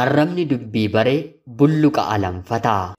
Arrabni dubbii bare bulluqa alanfataa.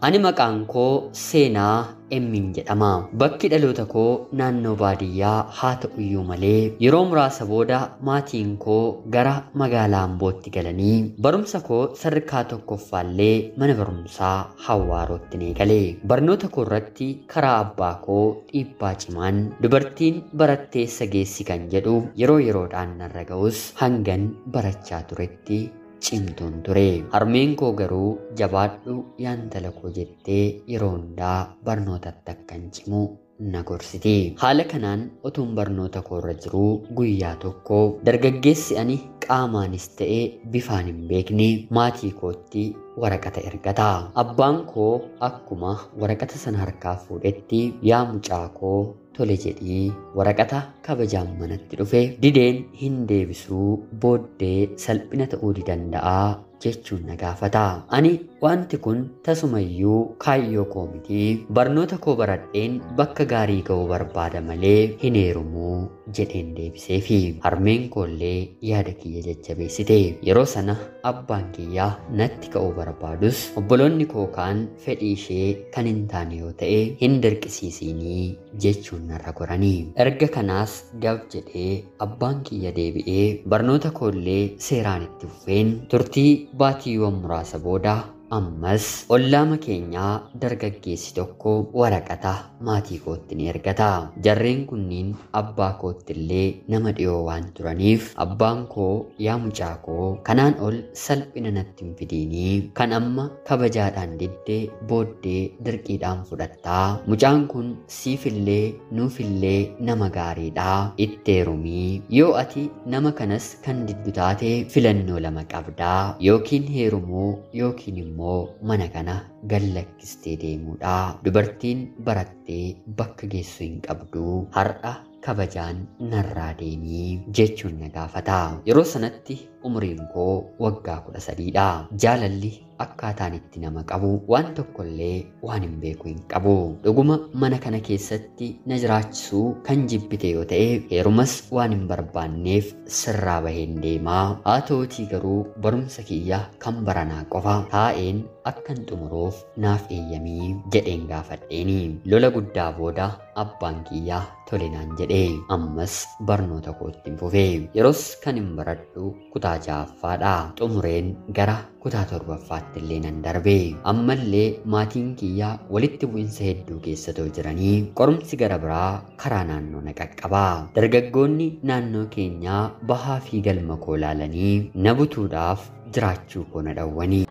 Ani maqaan koo Seenaa Emmin jedhama. Bakki dhaloota koo naannoo baadiyyaa haa ta'uyyuu malee yeroo muraasa booda maatiin koo gara magaalaa Ambootti galanii barumsa koo sadarkaa tokkoffaallee mana barumsaa Hawwaarootti ni gale. Barnoota koo irratti karaa abbaa koo dhiibbaa cimaan dubartiin baratteessa geessi kan jedhu yeroo yeroodhaan narra ga'us hangan barachaa turetti cimtuun ture. Harmeen koo garuu jabaadhu yaantala koo jettee yeroo hundaa barnootatti akkan cimu na gorsiti. Haala kanaan utuun barnoota koo irra jiruu guyyaa tokko dargaggeessi ani qaamaanis ta'ee bifaan hin beekne maatii kootti waraqata ergata. Abbaan koo akkuma waraqata sana harkaa fuudhetti yaa mucaa koo tole jedhii waraqata kabajaan manatti dhufe dideen hin deebisuu booddee salphina ta'uu danda'a jechuun na gaafata. Ani wanti kun tasumayyuu kaayyoo koo miti. Barnoota koo baradheen bakka gaarii ga'uu barbaada malee hin heerumuu jedheen deebiseefi harmeen koollee yaada kiyya jajjabeessite. Yeroo sana abbaan kiyyaa natti ka'uu barbaadus obboloonni koo kaan fedhii ishee kan hin taane yoo ta'e hin dirqisiisinii jechuun narra goranii. Erga kanaas gab jedhee abbaan kiyya deebi'ee barnoota koollee seeraan itti fufeen turtii baatiiwwan muraasa booda ammas ollaama keenyaa dargaggeessi tokko waraqata maatii kootti ni ergata. Jarreen kunniin abbaa koottillee nama dhiyoo waan turaniif abbaan koo yaa mucaa koo kanaan ol salphina natti hin fidiinii kan amma kabajaadhaan diddee booddee dirqiidhaan fudhattaa. Mucaan kun siifillee nuufillee nama gaariidha itti heerumii. Yoo ati nama kanas kan diddu taate filannoo lama qabdaa yookiin heerumuu yookiin immoo mana kana gallakkistee deemuudha. Dubartiin barattee bakka geessu hin qabdu har'a kabajaan narraa deemii jechuun na gaafata. Yeroo sanatti umriin koo waggaa 13dha. Jaalalli akkaataan itti nama qabu waan tokkollee waan hin beeku hin qabu. Dhuguma mana kana keessatti na jiraachisuu kan jibbite yoo ta'e heerumas waan hin barbaanneef sirraa baheen deemaa. Haa ta'uutii garuu barumsa kiyya kan baranaa qofa taa'een akkan xumuruuf naaf eeyyamii jedheen gaafadheeni. Lola guddaa booda abbaan kiyyaa tole naan jedhe. Ammas barnoota kootti hin fufe. Yeroos kan hin baradhu kutaa 6ffaadha. Xumureen gara kutaa 7ffaatti illee nan darbe. Ammallee maatiin kiyyaa walitti bu'insa hedduu keessatoo jiranii qorumsi gara biraa karaa naannoo na qaqqaba. Dargaggoonni naannoo keenyaa bahaa fi galma koo laalanii na butuudhaaf jiraachuu koo na dhawwanii.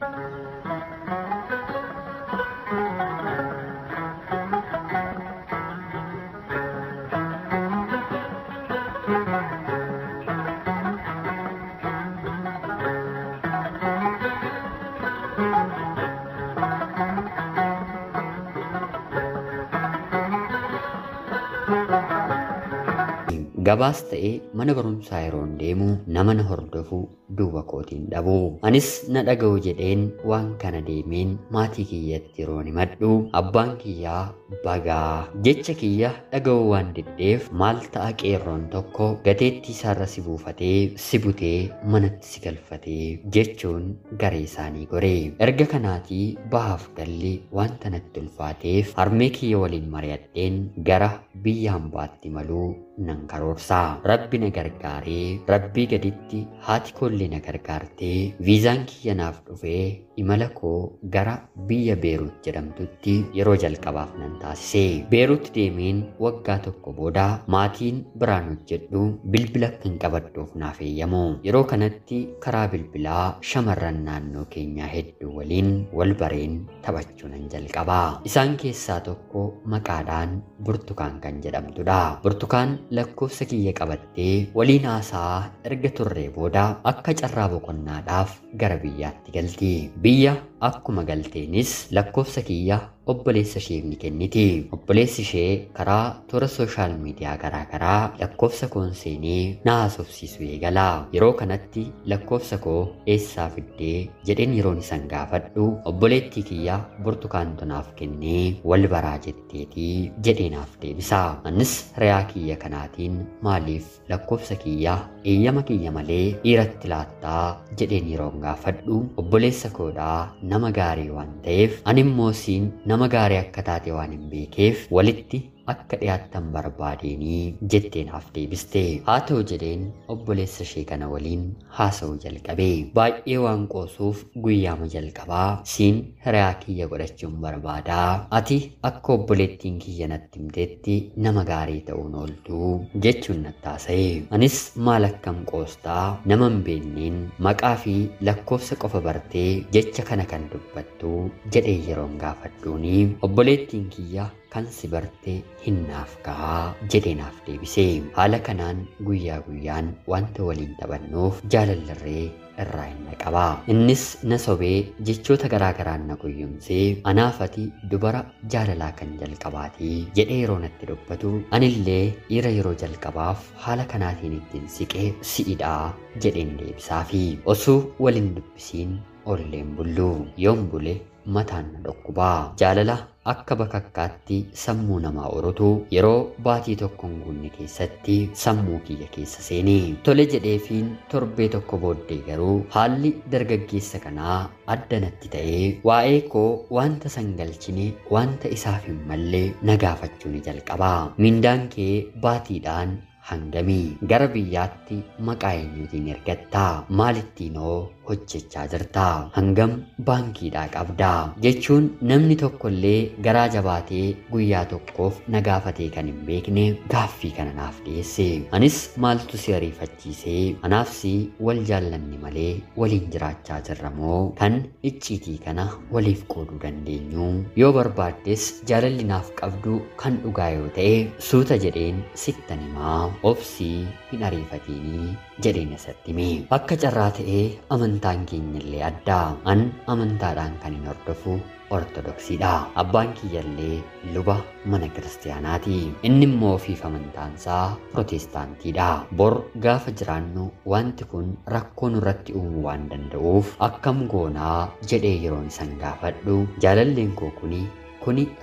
Gabaas ta'ee mana barumsaa yeroo deemu nama na hordofu duuba kootiin dhabu. Anis na dhaga'u jedheen waan kana deemeen maatii kiyyatti yeroo himadhu abbaan kiyyaa bagaa jecha kiyya dhaga'uu waan diddeef maal ta'a qeerroon tokko gateettii isaarra si buufatee si butee manatti si galfatee jechuun garee isaanii gore. Erga kanaatii bahaaf galli wanta natti ulfaateef harmee kiyya waliin mari'adheen gara biyya hambaatti maluu nan karoorsa. Rabbi na gargaaree rabbii gaditti haati koollee na gargaartee viizaan kiyya naaf dhufee imala koo gara biyya Beerut jedhamtutti yeroo jalqabaaf nan taasise. Beerut deemeen waggaa tokko booda maatiin biraan hojjedhu bilbila kan qabadhuuf naaf eeyyamu. Yeroo kanatti karaa bilbilaa shamarran naannoo keenyaa hedduu waliin wal bareen taphachuu nan jalqaba. Isaan keessaa tokko maqaadhaan Burtukaan kan jedhamtudha. Burtukaan lakkoofsa kiyya qabattee waliin haasaa erga turree booda akka carraa boqonnaadhaaf gara biyyaatti galti. Biyya akkuma galteenis lakkoofsa kiyya obboleessa isheef ni kenniti. Obboleessi ishee karaa toora sooshaal miidiyaa garaagaraa lakkoofsa koon seenee na haasofsiisu eegala. Yeroo kanatti lakkoofsa koo eessaa fiddee jedheen yeroon isan gaafadhu obboleettii kiyya burtukaantu naaf kennee wal baraa jetteetii jedheenaaf deebisa. Anis hiriyaa kiyya kanaatiin maaliif lakkoofsa kiyya eeyyama kiyya malee dhiiratti laattaa jedheen yeroon gaafadhu obboleessa koodhaa nama gaarii waan ta'eef ani immoo siin nama gaarii akka taate waan hin beekeef walitti akka dhiyaattan barbaadeeni jetteenaaf deebiste. Haa ta'u jedheen obboleessa ishee kana waliin haasa'uu jalqabe. Baay'ee waan qoosuuf guyyaama jalqabaa siin hiriyaa kiyya godhachuun barbaadaa. Ati akka obboleettiin kiyya natti himteetti nama gaarii ta'uun ooltu jechuun natti haasa'e. Anis maal akkam qoostaa nama hin beekneen maqaa fi lakkoofsa qofa bartee jecha kana kan dubbattu jedhee yeroon gaafadhuuni obboleettiin kiyya kan si barte hinnaaf gahaa jedheenaaf deebise. Haala kanaan guyyaa guyyaan wanta waliin taphannuuf jaalallarree irraa hin qaba. Innis na sobee jechoota garaagaraan na guyyumsee anaafati dubara jaalalaa kan jalqabaati jedhee yeroo natti dubbatu anillee dhiira yeroo jalqabaaf haala kanaatiin ittiin siqee si'idhaa jedheen deebisaafi osoo waliin dubbisiin olleen bullu yoon bule mataan na dhukkubaa. Jaalala akka bakakkaatti sammuu namaa orotu yeroo baatii tokko hin guunne keessatti sammuu kiyya keessa seenee tole jedheefiin torbee tokko booddee garuu haalli dargaggeessa kanaa adda natti ta'ee waa'ee koo wanta sangalchine wanta isaaf hin mallee na gaafachuu ni jalqaba. Mindaan kee baatiidhaan hangamii gara biyyaatti maqaa eenyuutiin ergattaa maalittiinoo hojjechaa jirtaa hangam baankiidhaa qabdaa jechuun namni tokkollee garaa jabaatee guyyaa tokkoof na gaafatee kan hin beekne gaaffii kana naaf dhiyeesse. Anis maaltu si ariifachiisee anaaf si wal jaallanne malee waliin jiraachaa jirra moo kan icciitii kana waliif qooduu dandeenyu yoo barbaaddes jaalalli naaf qabdu kan dhugaa yoo ta'e suuta jedheen sittan himaa obsii hin ariifatiinii jedheen isatti hime. Akka carraa ta'ee amantaan keenyallee addaa. An amantaadhaan kan hin hordofu ortodoksiidha. Abbaan kiyyallee luba mana kiristaanaati. Inni immoo ofiif amantaansaa protestaantiidha. Bor gaafa jiraannu wanti kun rakkoo nurratti uumuu waan danda'uuf akkam goonaa jedhee yeroon isan gaafadhu jaalalleen koo kuni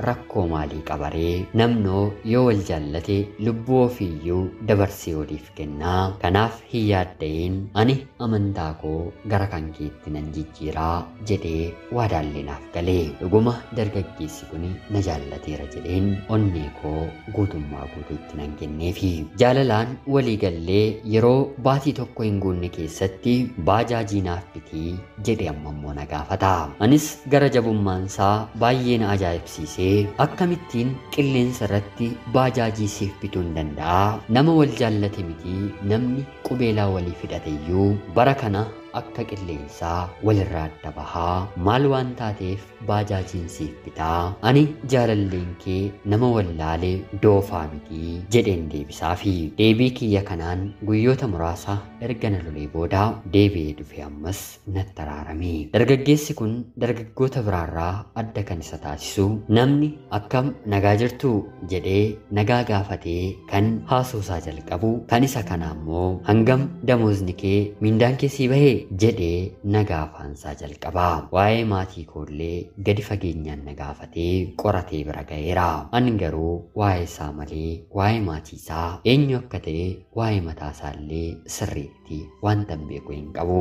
rakkoo maalii qabaree namnoo yoo wal jaallate lubbuu ofiiyyuu dabarsee waliif kennaa. Kanaaf hin yaadda'in ani amantaa koo gara kan keetti nan jijjiiraa jedhee waadaallee naaf galee. Dhuguma dargaggeessi kuni na jaallateera jedheen onnee koo guutummaa guutuutti nan kenneefi. Jaalalaan walii gallee yeroo baatii tokko hin guunne keessatti baajaajii naaf bitii jedhee ammoo na gaafata. Anis gara jabummaansaa baay'ee na ajaa'ibsiisee akkamittiin qilleensa irratti baajaajii siif bituu hin danda'a. Nama wal jaallate miti namni qubeelaa walii fidhateyyuu bara kana akka qilleensaa walirraa adda bahaa maal waan taateef baajaajiin siif bitaa. Ani jaalalleen kee nama wallaalee doofaa miti jedheen deebisaafi. Deebii kiyya kanaan guyyoota muraasa erga na lolee booda deebi'ee dhufe ammas natti araarame. Dargaggeessi kun dargaggoota biraarraa adda kan isa taasisu namni akkam nagaa jirtu jedhee nagaa gaafatee kan haasoosaa jalqabu kan isa kana ammoo hangam damoozni kee mindaan kee sii bahee jedhee na gaafaansaa jalqabaa. Waa'ee maatii koollee gadi fageenyaan na gaafatee qoratee bira ga'eera. Ani garuu waa'ee isaa malee waa'ee maatii isaa eenyu akka ta'e waa'ee mataa isaallee sirriitti wanta hin beeku hin qabu.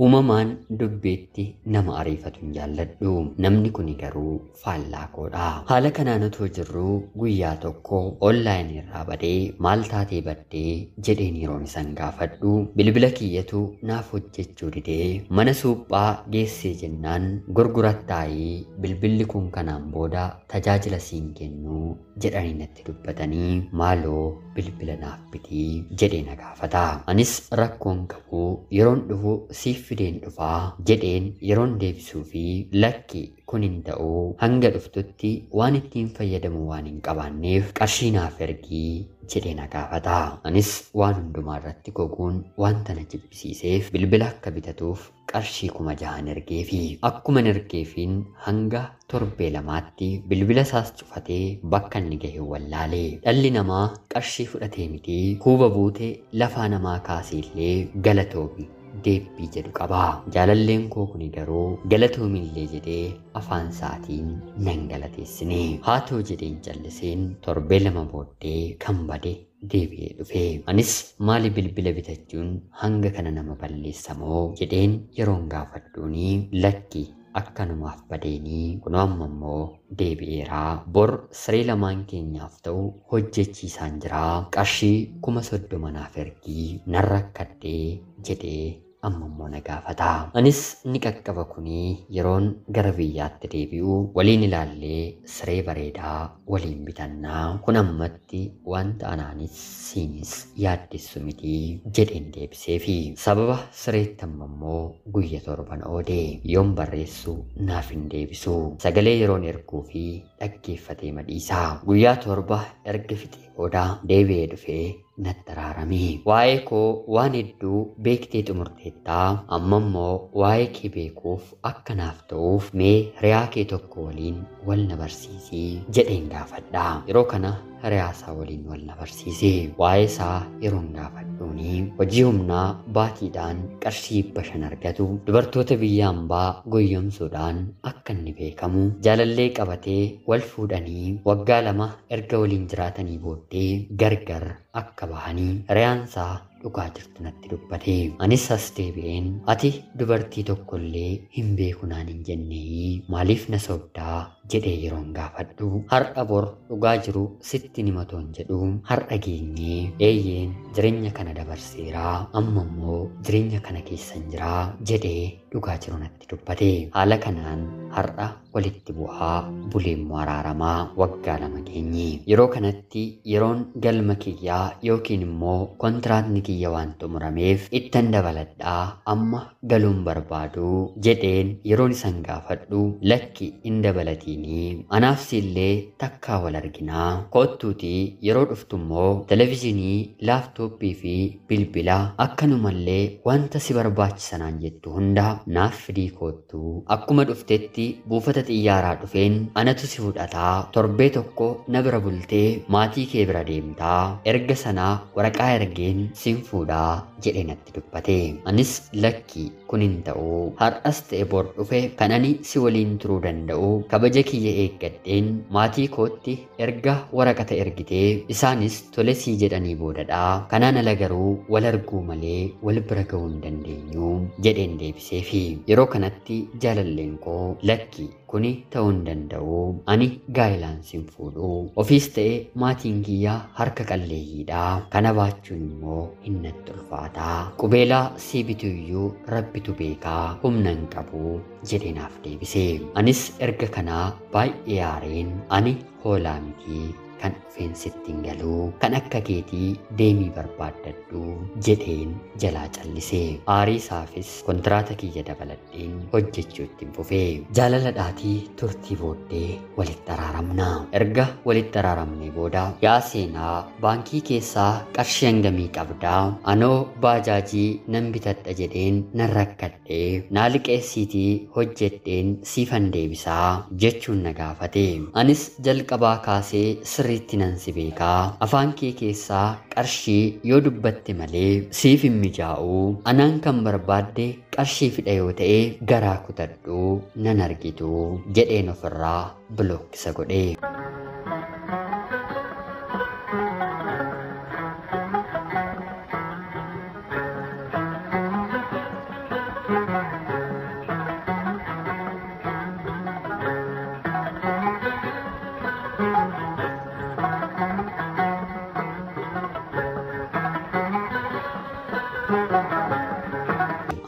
uumamaan dubbeetti nama ariifatu hin jaalladhu. Namni kuni garuu faallaa koodha. Haala kanaan otoo jirru guyyaa tokko onlaayinii irraa badee maal taatee baddee jedheen yeroon isan gaafadhu bilbila kiyyatu naaf hojjechuu didee mana suuphaa geessee jennaan gurgurattaayii bilbilli kun kanaan booda tajaajila siin kennu jedhanii natti dubbatanii maaloo bilbila naaf bitii jedhee na gaafata. Anis rakkoon qabu yeroon dhufu siif fideen dhufaa jedheen yeroon deebisuu fi lakki kun hin ta'u hanga dhuftutti waan ittiin fayyadamu waan hin qabaanneef qarshii naaf ergii jedhee na gaafata. Anis waan hundumaa irratti goguun wanta na jibbisiiseef bilbila akka bitatuuf qarshii 6,000 ergeefi akkuma ergeefiin hanga torbee lamaatti bilbila isaas cufatee bakka inni gahe wallaalee. Dhalli namaa qarshii fudhatee miti huuba buute lafaa namaa kaaseellee galatoomi deebbii jedhu qaba. Jaalalleen koo kuni garuu galatoomillee jedhee afaan isaatiin nan galateessine. Haa ta'u jedheen calliseen torbee lama booddee kan bade deebi'ee dhufe. Anis maali bilbila bitachuun hanga kana nama balleessamoo jedheen yeroon gaafadhuuni lakki akkanumaaf badeenii kunoo amma immoo deebi'eeraa bor siree lamaan keenyaaf ta'u hojjechiisaan jiraa qarshii 30,000 naaf ergii nan rakkadhee jedhee amma immoo na gaafata. Anis ni qaqqaba kuni yeroon gara biyyaatti deebi'u waliin ilaallee siree bareedaa waliin bitannaa kun ammatti wanta anaanis siinis yaaddessu miti jedheen deebiseefi sababa sireetti amma immoo guyya 7 oodee yoon barreessu naaf hin deebisu sagalee yeroon erguu fi dhaggeeffatee madhiisaa. Guyyaa 7 erga fixee booda deebi'ee dhufee natti araarame. Waa'ee koo waan hedduu beektee xumurteettaa amma immoo waa'ee kee beekuuf akka naaf ta'uuf mee hiriyaa kee tokko waliin wal na barsiisii jedheen gaafadha. Yeroo kana hiriyaa isaa waliin wal na barsiise. Waa'ee isaa yeroon gaafadhuuni hojii humnaa baatiidhaan qarshii 500 argatu dubartoota biyya hambaa goyyomsuudhaan akka inni beekamu jaalallee qabatee wal fuudhanii waggaa 2 erga waliin jiraatanii booddee gargar akka bahanii hiriyaansaa dhugaa jirtu natti dubbate. Anis as deebi'een ati dubartii tokkollee hin beeku naan hin jennee maaliif na sobdaa jedhee yeroon gaafadhu har'a bor dhugaa jiru sitti nimatoon jedhu har'a geenyee eeyyeen jireenya kana dabarseeraa amma immoo jireenya kana keessan jiraa jedhee dhugaa jiru natti dubbate. Haala kanaan har'a walitti bu'aa buleemmoo araaramaa waggaa 2 geenye. Yeroo kanatti yeroon galma kiyyaa yookiin immoo kontiraatni kiyya waan xumurameef ittan dabaladhaa amma galuun barbaadu jedheen yeroon isan gaafadhu lakki hin dabalatiinii anaaf siillee takkaa wal arginaa koottuuti yeroo dhuftummoo televiziyoonii laaftooppii fi bilbila akkanumallee wanta si barbaachisanaan jettu hunda naaf fidii koottuu akkuma dhuftetti buufata xiyyaaraa dhufeen anatu si fudhataa torbee tokko na bira bultee maatii kee bira deemtaa erga sanaa waraqaa ergeen sin fuudhaa jedhee natti dubbate. Anis lakki kun hin ta'u har'as ta'e bor dhufe kan ani si waliin turuu danda'u kabaja kiyya eeggadheen maatii kootti erga waraqata ergitee isaanis tole sii jedhanii boodadhaa kanaan ala garuu wal arguu malee wal bira ga'uu hin dandeenyu jedheen deebiseefi yeroo kanatti jaalalleen koo lakki kuni ta'uu hin danda'u ani gaa'ilaan sin fuudhu ofiis ta'e maatiin kiyyaa harka qalleeyyiidha kana baachuun immoo hin natti ulfaataa qubeelaa sii bituyyuu rabbitu beekaa humna hin qabu jedhee naaf deebise. Anis erga kanaa baay'ee aareen ani hoolaa miti kan dhufeen sittiin galuu kan akka keetii deemii barbaaddadhu jedheen jalaa callisee. Aarii isaafis kontiraata kiyya dabaladheen hojjechuu ittiin fufee. Jaalalladhaatii turtii booddee walitti araaramna. Erga walitti araaramnee booda yaa seenaa baankii keessaa qarshii hangamii qabdaa anoo baajaajii nan bitadha jedheen nan rakkadhee naa liqeessiitii hojjedheen siifan deebisaa jechuun na gaafate. Anis jalqabaa kaasee sirriitti nan si beekaa afaan kee keessaa qarshii yoo dubbatte malee siif hin mijaa'u anaan kan barbaadde qarshii fidha yoo ta'e garaa kutadhu nan argitu jedheen ofirraa bilookkisa godhe.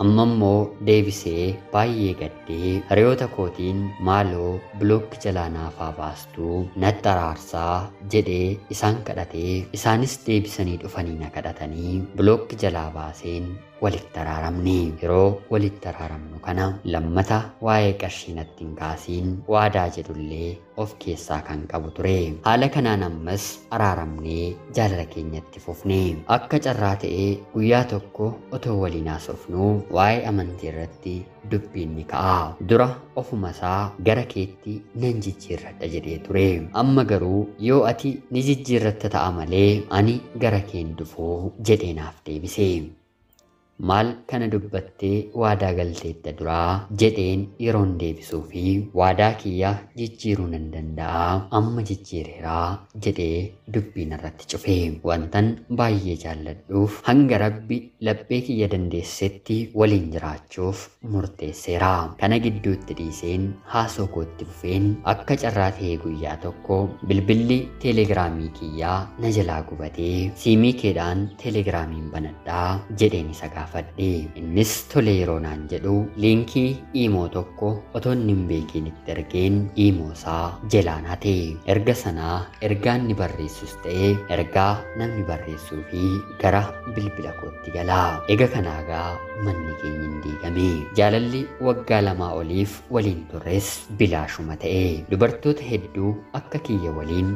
amma immoo deebisee baay'ee gaddee hiriyoota kootiin maaloo bilookii jalaa naaf haa baastuu natti araarsaa jedhee isaan kadhatee isaanis deebisanii dhufanii na kadhatanii bilookii jalaa baaseen walitti araaramne. Yeroo walitti araaramnu kana lammata waa'ee qarshii natti hin kaasiin waadaa jedhullee of keessaa kan qabu ture. Haala kanaan ammas araaramnee jaalala keenyatti fufne. Akka carraa ta'ee guyyaa tokko otoo waliin haasofnuu waa'ee amantii irratti dubbiin ni ka'a. Dura ofuma isaa gara keetti nan jijjiirradha jedhee ture. Amma garuu yoo ati ni jijjiirratta ta'a malee ani gara keen dhufuu jedhee naaf deebise. Maal kana dubbattee waadaa galteetta duraa jedheen yeroon deebisuu fi waadaa kiyya jijjiiruu nan danda'a amma jijjiireeraa jedhee dubbiin irratti cufe. Wantan baay'ee jaalladhuuf hanga Rabbi laphee kiyya dandeessetti waliin jiraachuuf murteesseera. Kana gidduutti dhiiseen haasoo kootti fufeen akka carraa ta'ee guyyaa tokko bilbilli teelegiraamii kiyyaa na jalaa gubatee siimii keedhaan teelegiraamiin banadhaa jedheen isa gaafadhe. Innis tole yeroo naan jedhu liinkii iimoo tokko otoo hin beekiin itti ergeen iimoo isaa jalaan hate. Erga sanaa ergaan ni barreessus ta'ee ergaa namni barreessuu fi gara bilbila kootti gala. Ega kanaagaa manni keenya hin diigame. Jaalalli waggaa 2 oliif waliin turres bilaashuma ta'e. Dubartoota hedduu akka kiyya waliin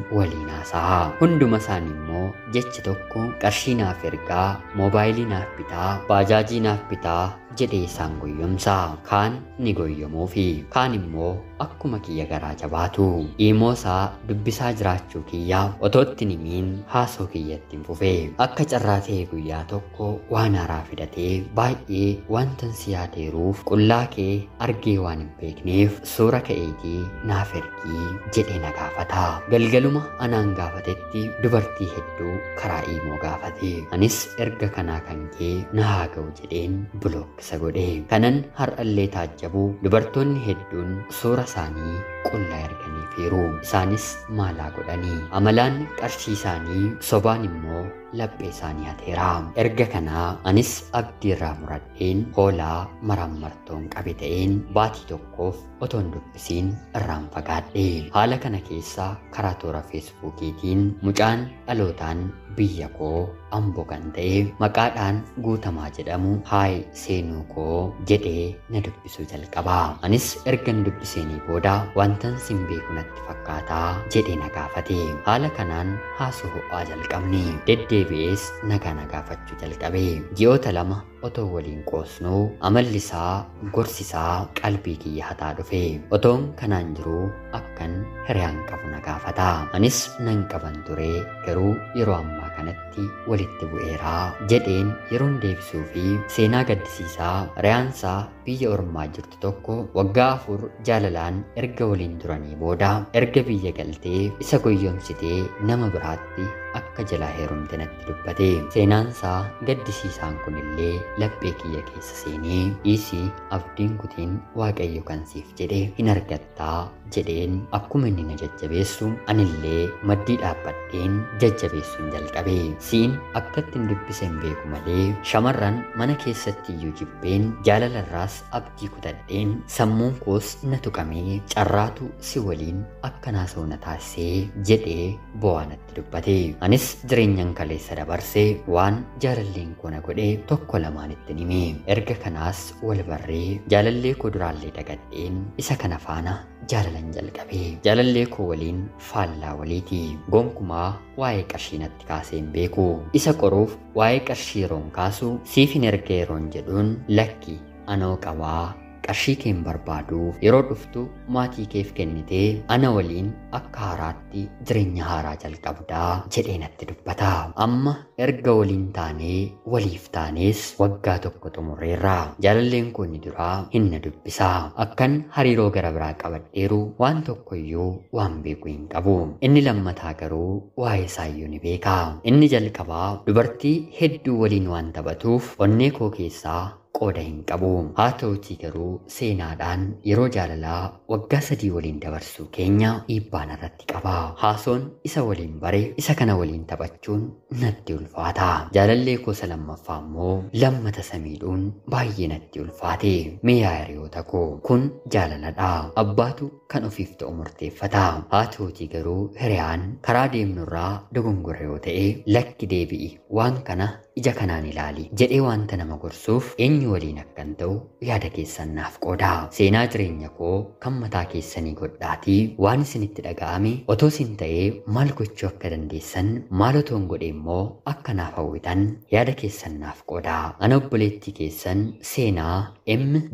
haasa'a. Hunduma isaanii immoo jecha tokko qarshii naaf ergaa, moobaayilii naaf bitaa, bajaajii naaf bitaa jedhee isaan goyyomsa. Kaan ni goyyomuu fi kaan immoo akkuma kiyya garaa jabaatu. Iimoo isaa dubbisaa jiraachuu kiyya otootti nimiin haasoo kiyyatti hin fufe. Akka carraa ta'ee guyyaa tokko waan haaraa fidatee baay'ee wantan si yaadeeruuf qullaa kee argee waan hin beekneef suura ka'eetii naaf ergii jedhee na gaafata. Galgaluma anaan gaafatetti dubartii hedduu karaa iimoo gaafate. Anis erga kanaa kan kee na haa ga'u jedheen bilookkisa godhe. Kanan har'allee taajjabu dubartoonni hedduun suura isaanii qullaa erganiifiiru. Isaanis maalaa godhanii amalaan qarshii isaanii sobaan immoo laphee isaanii hateera. Erga kanaa anis abdii irraa muradheen hoolaa marammartoon qabe ta'een baatii tokkoof otoon dubbisiin irraan fagaadhe. Haala kana keessa karaa toora feesbuukiitiin mucaan dhalootaan biyya koo Amboo kan ta'e maqaadhaan Guutamaa jedhamu haay seenuu koo jedhee na dubbisuu jalqaba. Anis ergan dubbiseenii booda wantan sin beeku natti fakkaataa jedhee na gaafate. Haala kanaan haasoo ho'aa jalqabne. Deddeebi'ees nagaa na gaafachuu jalqabe. Ji'oota 2 otoo waliin qoosnuu amalli isaa gorsisaa qalbii kiyya hataa dhufe. Otoon kanaan jiruu akkan hiriyaan qabu na gaafata. Anis nan qaban ture garuu yeroo ammaa kanatti walitti bu'eeraa jedheen yeroon deebisuu fi seenaa gaddisiisaa riyaansaa biyya ormaa jirtu tokko waggaa 4 jaalalaan erga waliin turanii booda erga biyya galtee isa goyyomsitee nama biraatti akka jalaa heerumte natti dubbate. Seenaansaa gaddisiisaan kunillee laphee kiyya keessa seenee dhiisii abdiin kutiin waaqayyo kan siif jedhe hin argattaa jedheen akkuma inni na jajjabeessu anillee maddii dhaabbadheen jajjabeessuun jalqabe. Siin akkatti hin dubbisen beeku malee shamarran mana keessatti iyyuu jibbeen jaalalarraas abdii kutadheen sammuun koos na tuqamee carraatu si waliin akka naasa'u na taasisee jedhee bo'aa natti dubbate. Anis jireenyan kaleessa dabarsee waan jaalalleen koo na godhe tokko lamaan itti hime. Erga kanaas wal barree jaalallee koo duraallee dagadheen isa kana faana jaalalan jalqabe. Jaalallee koo waliin faallaa waliiti. Gonkumaa waa'ee qarshii natti kaasee hin beeku. Isa qoruuf waa'ee qarshii yeroon kaasu siif hin erga yeroon jedhuun lakki anoo qabaa qarshii kee hin barbaadu yeroo dhuftu maatii keef kennitee ana waliin akka haaraatti jireenya haaraa jalqabdaa jedhee natti dubbata. Amma erga waliin taanee waliif taanees waggaa tokko xumurreerra. Jaalalleen koo inni duraa hin na dubbisa. Akkan hariiroo gara biraa qabadheeru waan tokkoyyuu waan beeku hin qabu. Inni lammataa garuu waa'ee isaayyuu ni beeka. Inni jalqabaa dubartii hedduu waliin waan taphatuuf onnee koo keessaa qooda hin qabu. Haa ta'utii garuu seenaadhaan yeroo jaalalaa waggaa 3 waliin dabarsuu keenya dhiibbaan irratti qaba. Haasoon isa waliin bare isa kana waliin taphachuun natti ulfaata. Jaalallee gosa lammaffaa immoo lammata samiidhuun baay'ee natti ulfaate. Mee yaa hiriyoota koo kun jaalaladha. Abbaatu kan ofiif ta'u murteeffata. Haa ta'utii garuu hiriyaan karaa deemnurraa dogongora yoo ta'e lakki deebi'i waan kana ija kanaan ilaali jedhee wanta nama gorsuuf eenyu waliin akkan ta'u yaada keessan naaf qooda. Seenaa jireenya koo kan mataa keessanii godhaatii waan isinitti dhaga'ame otoo isin ta'ee maal gochuu akka dandeessan maal otoo hin godhe immoo akka naaf hawwitan yaada keessan naaf qooda. Ana obboleettii keessan Seenaa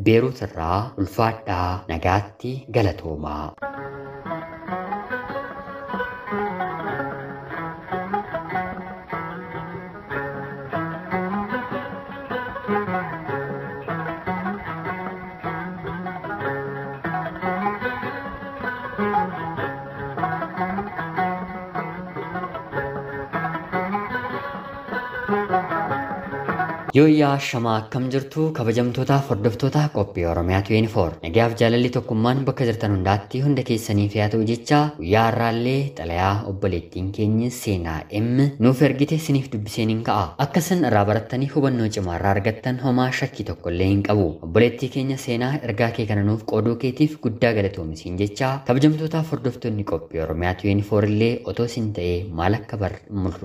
Beeruut irraa ulfaadhaa nagaatti galatoomaa. Yooyyaa shamaa akkam jirtu kabajamtoota hordoftoota qophii Oromiyaa 24 nagaaf jaalalli tokkummaan bakka jirtan hundaatti hunda keessaniif yaa ta'u jecha guyyaa har'aallee xalayaa obboleettiin keenya Seenaa nuuf ergite isiniif dubbiseen hin ka'a. Akka isin irraa barattanii hubannoo cimaa irraa argattan homaa shakkii tokkollee hin qabu. Obboleettii keenya Seenaa ergaa kee kana nuuf qooduu keetiif guddaa galatoomisiin jecha kabajamtoota hordoftoonni qophii Oromiyaa 24 illee otoo isin ta'ee maal akka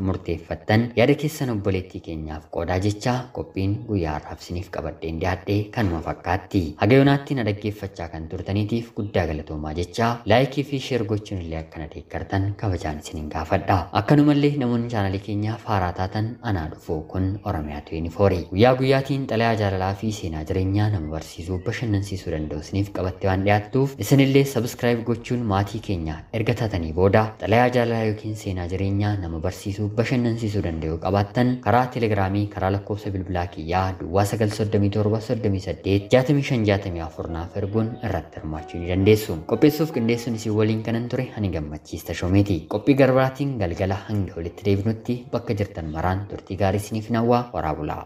murteeffattan yaada keessan obboleettii keenyaaf qoodaa jecha qophiin guyyaa har'aaf isiniif qabadheen dhiyaadhe kanuma fakkaatti. Haga yoonaatti na dhaggeeffachaa kan turtaniitiif guddaa galatoomaa jecha laayikii fi sheer gochuun illee akkana deeggartan kabajaan isiniin gaafadha. Akkanumallee namoonni chaanalii keenyaaf haaraa taatan anaa dhufu kun Oromiyaa 24 guyyaa guyyaatiin xalayaa jaalalaa fi seenaa jireenyaa nama barsiisuu bashannansiisuu danda'u isiniif qabattee waan dhiyaattuuf isinillee sabskiraayib gochuun maatii keenya erga taatanii booda xalayaa jaalalaa yookiin seenaa jireenyaa nama barsiisuu bashannansiisuu danda'u qabaattan karaa teelegiraamii karaa lakkoofsa bilbilaa kiyyaa duwwaa 937 naaf erguun irratti hirmaachuu ni dandeessu. Qopheessuuf qindeessuun isin waliin kanan ture ani gammachiista shoomeeti. Qophii garbaatiin galgala hanga walitti deebinutti bakka jirtan maraan turtii gaarii isiniif hawwaa. Waraabulaa.